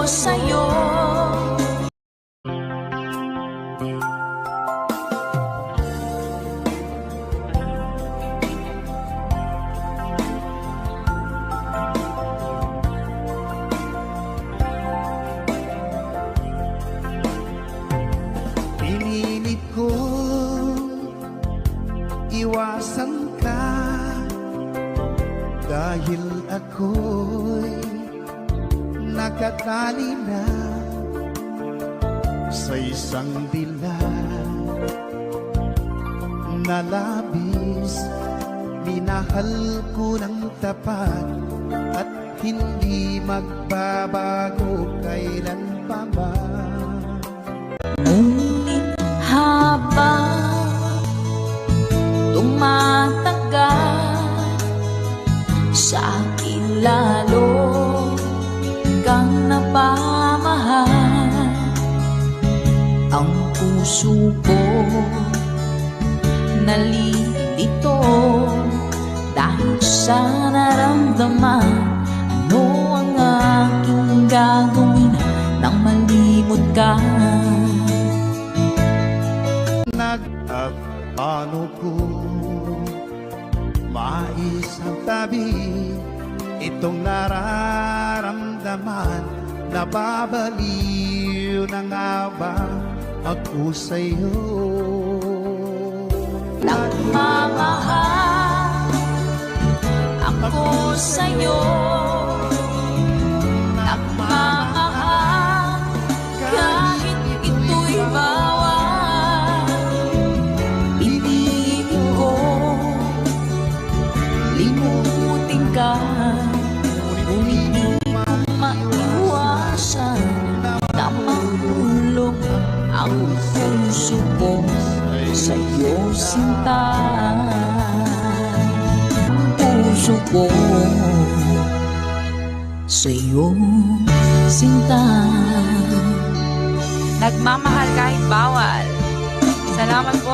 sa'yo. Pinilit ko iwasan ka dahil ako'y nakatali na sa isang dilag na labis. Minahal ko ng tapat at hindi magbabago kailan pa ba. Ngunit habang tumatagal, sa akin lalo kang napamahal. Ang puso ko nalilito dahil sa naramdaman. Ano ang aking gagawin nang malimot ka? Paano ko maisantabi itong nararamdaman? Nababaliw na nga ba ako sa'yo? Nagmamahal ako sa'yo. Nagmamahal kahit ito'y bawal. Piliin ko limutin ka, ngunit di ko maiwasan na mahulog ang puso ko sa'yo, sinta. Ang puso ko sa'yo, sinta. Nagmamahal kahit bawal. Salamat po.